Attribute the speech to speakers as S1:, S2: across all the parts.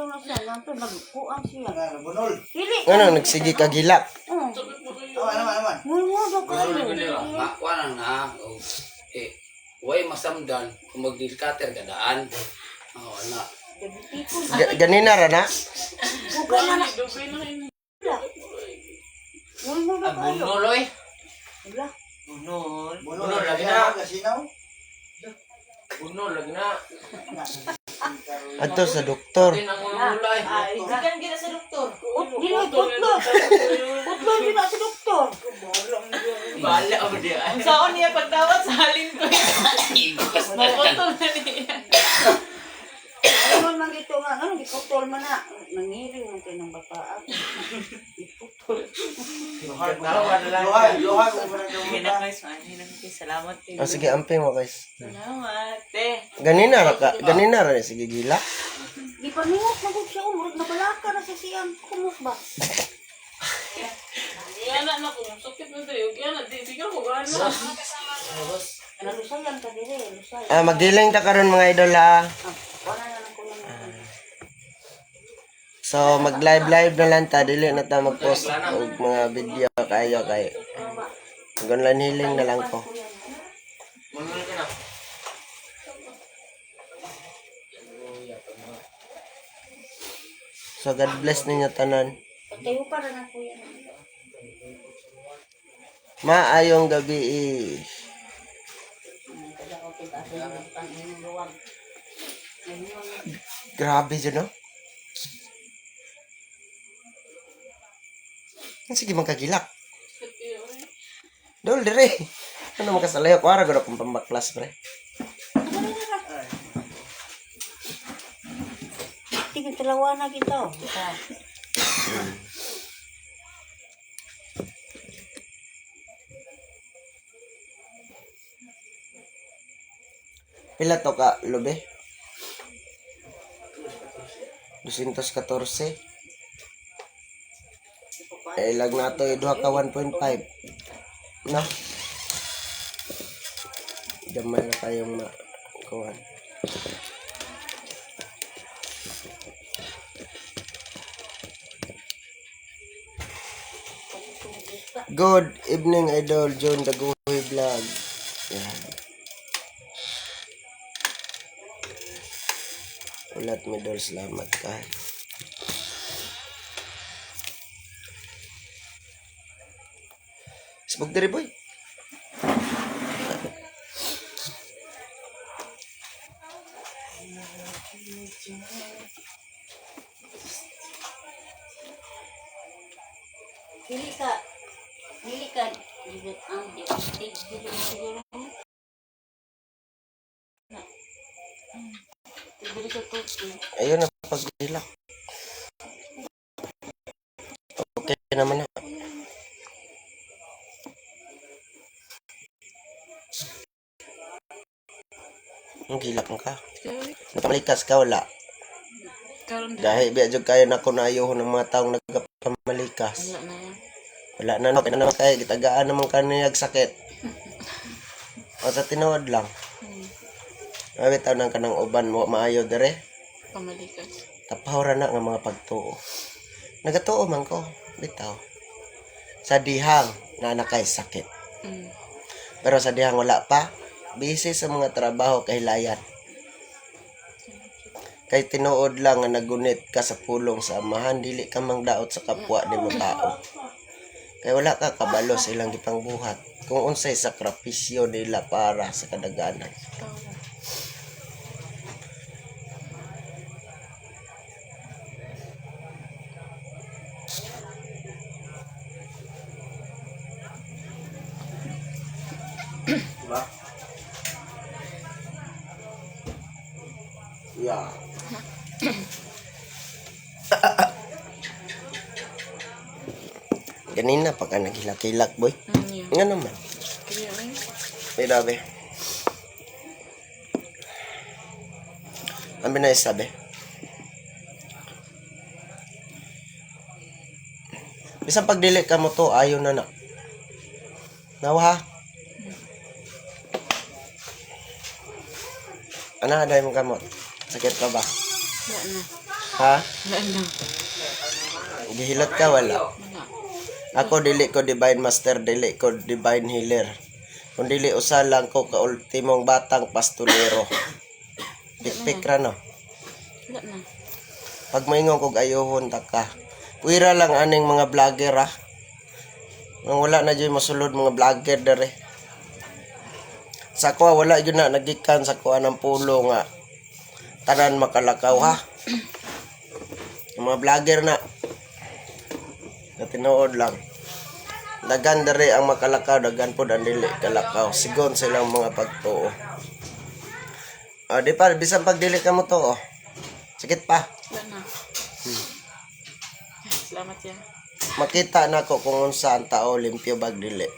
S1: siya na siya. Nanto, nagkuan siya.
S2: Bunol.
S1: Dili.
S3: Ano, nagsigi ka gilak.
S2: Naman.
S1: Mulmo daw kayo.
S4: Makuha na. Huwag masamdan kung mag-dilkater kadaan. Oo, anak.
S3: Ganina ra na.
S1: Bukan na na. Mulmo daw kayo.
S4: Bunoloy.
S1: Wala.
S4: Bunol lagi na.
S2: Kasinaw.
S4: Bunol lagi na.
S3: Ato sa doktor.
S4: Ito ang mulay.
S1: Ikan kita sa doktor. Dili, putlon. Putlon kita sa doktor.
S4: Bala mo diya.
S5: Ang saon niya pagdawat sa halin ko yun.
S4: Ibas na.
S5: Maputol na niya.
S1: Ano man dito nga, ano, iputol man na. Nangiring man kayo ng bataan. Iputol.
S2: Luha ko muna
S5: Sige na guys, salamat kayo.
S3: Oh, sige, amping mo guys.
S5: Salamat.
S3: Ganina ra ka. Ganina ra ni sige gila.
S1: Di pa ningok na gud siya umurot na balaka na sa siyang kumot ba?
S5: Yan na kung sakit na tayo. Yan na, di siguro ko gano'n.
S1: Ano lusayang ka dire, lusay.
S3: Magdiling ta karon mga idol ha.
S1: Wala na lang ko lang.
S3: So mag-live na lang ta, dili na ta mag-post og mga video kayo kay ganlan hiling na lang ko.
S4: Munol ka na.
S3: So God bless ninyo tanan.
S1: Tayo para na ko yan.
S3: Maayong gabi. Grabe dyan, no? Sige, magkagilak. Dol, dire. Ano makasalayo ko? Ara, gano'n kong pambaklas, pre.
S1: Tingin talawa na kita.
S3: Pila to ka, lobe? 214. Ilag na to, iduha ka 1.5. No? Damay na tayong makuhan. Good evening, Idol John Daguhoy Vlog. Yan. Ulat mo, Idol. Salamat ka. Sibog diri, boy.
S1: Dili ka. Dili ang dili siguro. Dili ka to.
S3: Ayun na pagdilak. Okay naman na. Ang gilak mo ka. Napamalikas ka, wala. Dahil biyadyo kayo na ko na ayaw ng mga taong nagpamalikas. Wala na. Okay na naman kayo. Gitagaan naman kaniyag sakit. O sa tinawad lang. Mabitaw nang kanang uban mo maayo dire.
S5: Pamalikas.
S3: Tapawra na nga mga pagtuo. Nagatuo man ko. Bitaw. Sa dihang na nakay sakit. Pero sa dihang wala pa. Busy sa mga trabaho kahilayan. Kay tinuod lang nga nagunit ka sa pulong sa amahan, dili ka mang daot sa kapwa ni mo tao. Kay wala ka kabalo sa ilang gipang buhat kung unsay sakripisyo nila para sa kadaganan.
S2: Diba?
S3: Yeah. Ganina pa ka naghilak-hilak, boy. Nga naman. Mira, be. Ang binayos sabi. Bisang pagdili ka mo to, ayaw na na. Nawa ha? Ano, aday mo kamot? Sakit pa ba?
S5: Wala na.
S3: Ha?
S5: Wala na.
S3: Gihilot ka wala.
S5: Wala.
S3: Ako dili ko divine master, dili ko divine healer. Kung dili usa lang ko ka ultimong batang pastolero. Pikpik ra no.
S5: Wala na.
S3: Pag maingon kog ayohon ta ka. Puwira lang aning mga vlogger ha. Nang wala na dyan masulod mga vlogger dere. Sa ko wala yun na nagikan sa kuha ng pulo nga tanan makalakaw ha. Yung mga vlogger na tinuod lang. Dagan dere ang makalakaw, dagan po ang dili kalakaw. Sigon silang mga pagtuo. Di pa, bisan pag dili ka mo to, oh. Sikit pa.
S5: Wala na. Salamat ya.
S3: Makita na ko kung unsa ang tao limpyo bag dili.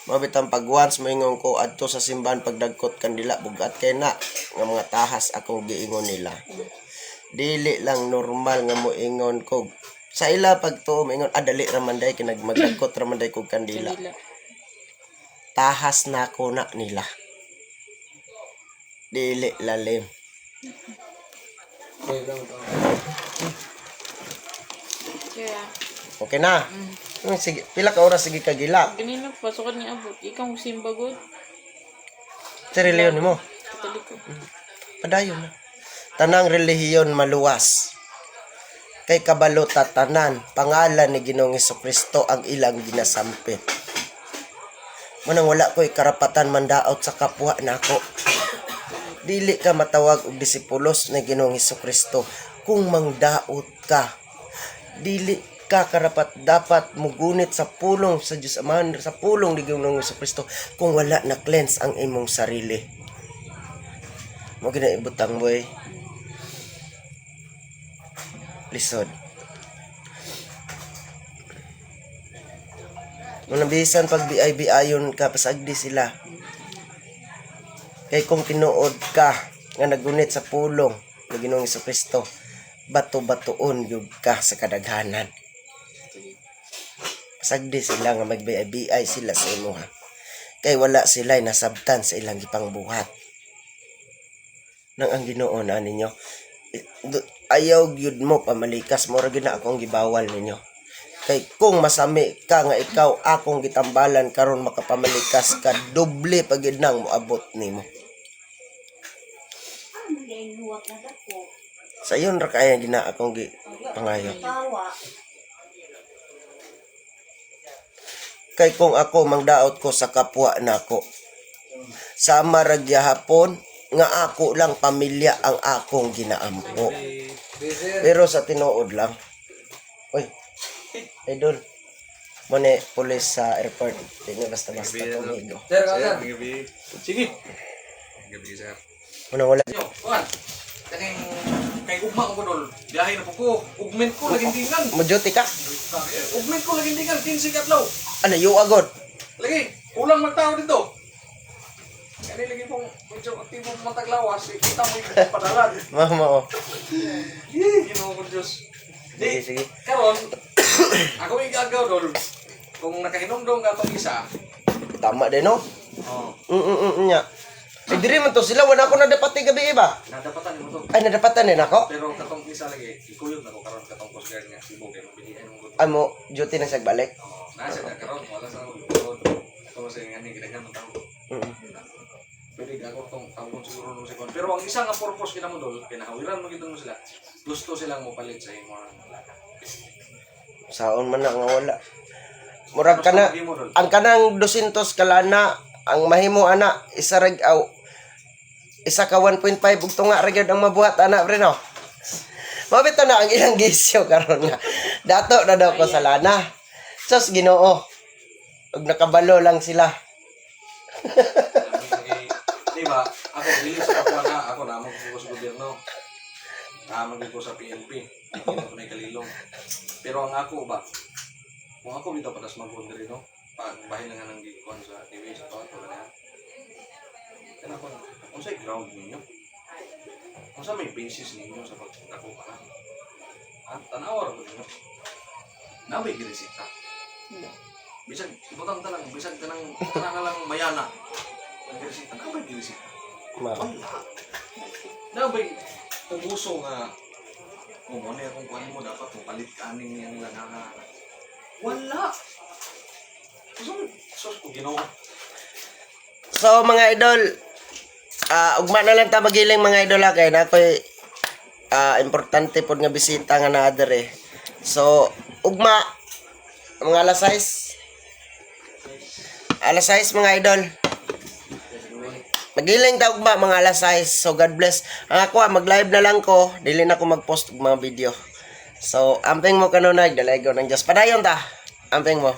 S3: Mabitang pag once moingon ko adto sa simbahan pagdagkot kandila bugat kay na nga mga tahas akong giingon nila. Dili lang normal nga moingon ko. Sa ila pagtuo moingon dali ra man day kinag magdagkot ra man day kog kandila.
S5: Kandila.
S3: Tahas na ko na nila. Dili lalim.
S5: Kaya,
S3: Okay na. Sige, pila ka oras sige kagila.
S5: ganina pasukan ni abot. Ikaw simba god.
S3: Reliyon nimo.
S5: Katoliko.
S3: Padayon na. Tanang relihiyon maluwas. Kay kabalo tatanan, pangalan ni Ginoong Hesukristo ang ilang ginasampit. Manang wala ko'y karapatan mandaot sa kapwa nako. Dili ka matawag og disipulos ni Ginoong Hesukristo kung mangdaot ka. Dili ka karapat dapat mugunit sa pulong sa Dios Amahan, sa pulong ni Ginoong Hesukristo kung wala na cleanse ang imong sarili. Mo ginaibutang boy. Lisod. Manabisan pag biay-biayon ka pasagdi sila. Kay kung tinuod ka nga nagunit sa pulong ng Ginoong Hesukristo, bato-batoon yug ka sa kadaghanan. Pasagdi sila nga magbiay-biay sila sa imo ha. Kay wala sila nasabtan sa ilang gipangbuhat. Nang ang Ginoo na ninyo, ayaw gyud mo pamalikas mo ra gyud na akong gibawal ninyo. Kay kung masami ka nga ikaw akong gitambalan karon makapamalikas ka doble pa gyud nang moabot nimo. Sayon ra kaya gina akong pangayo. Kay kung ako mangdaot ko sa kapwa nako, sama ra gyapon nga ako lang pamilya ang akong ginaampo. Pero sa tinuod lang. Oy. Idol. Mone police sa airport. Hindi basta-basta tumigo.
S4: Sir, sige.
S2: Gabi, sir.
S3: Wala.
S4: Yo, kuan. Kaning kay ugma ko dol. Biyahe na po ko. Ugment ko laging tingan.
S3: Mojuti ka?
S4: Ugment ko laging tingan 15 katlaw.
S3: Ano, yu agod?
S4: Lagi, ulang magtao dito. Kani lagi pong medyo aktibo matag lawas, kita mo yung padalan.
S3: Mama oh.
S4: Ginoo ko Diyos.
S3: Sige, sige.
S4: Karon, ako yung gagaw dol. Kung nakahinomdom ka itong isa,
S3: Tama din no?
S4: oh,
S3: Nya. Eh diri man to sila wala ko nadapati gabi ba?
S4: nadapatan mo to.
S3: Ay nadapatan din ako.
S4: Pero katong isa lagi, ikuyog na ko karon katong kusgar nga sibo kay mabilihan mo gud.
S3: Amo duty na siya balik.
S4: Oh, nasa na karon wala sa ulo. Ito sa ngani gidagan mo tao. Pwede ako tong tawon siguro nung second. Pero ang isa nga purpose kita mo dol, kinahawiran mo gitong sila. Gusto silang mo palit sa imo.
S3: Saon man na nga wala. Murag kana ang kanang 200 kalana ang mahimo ana isa rag aw isa ka 1.5 ug tunga ra gyud ang mabuhat ana pre no. Mabito na ang ilang gisyo karon nga. Dato na daw ko sa lana. Sus Ginoo. Ug nakabalo lang sila.
S4: Diba? Ako dili sa kapwa na ako na mo ko sa gobyerno. Naman ko sa PNP. Hindi na ko na kalilong. Pero ang ako ba? Kung ako dito patas mag-boundary no? Bahin lang nga ng gikuan sa TV sa tawag ko na. Kaya ako, kung sa'y ground ninyo? Kung saan may basis ninyo sa pag-ako ka na? Ha? Tanawar ko ninyo? Nabay girisita. Bisag, ibutang talang, bisag tanang lang mayana. Girisita, nabay girisita.
S3: Ma.
S4: Nabay, puguso nga Kung ano akong kuhanin mo, dapat palit kanin niyang langanan. Wala! Sus ko ginawa.
S3: So mga idol, ugma na lang ta magiling mga idol kay na ako'y importante pod nga bisita nga naa dere. So ugma mga alas 6. Alas 6 mga idol. Magiling ta ugma mga alas 6. So God bless. Ang ako mag-live na lang ko, dili na ko mag-post og mga video. So amping mo kanunay, dalay ko ng Dios. Padayon ta. Amping mo.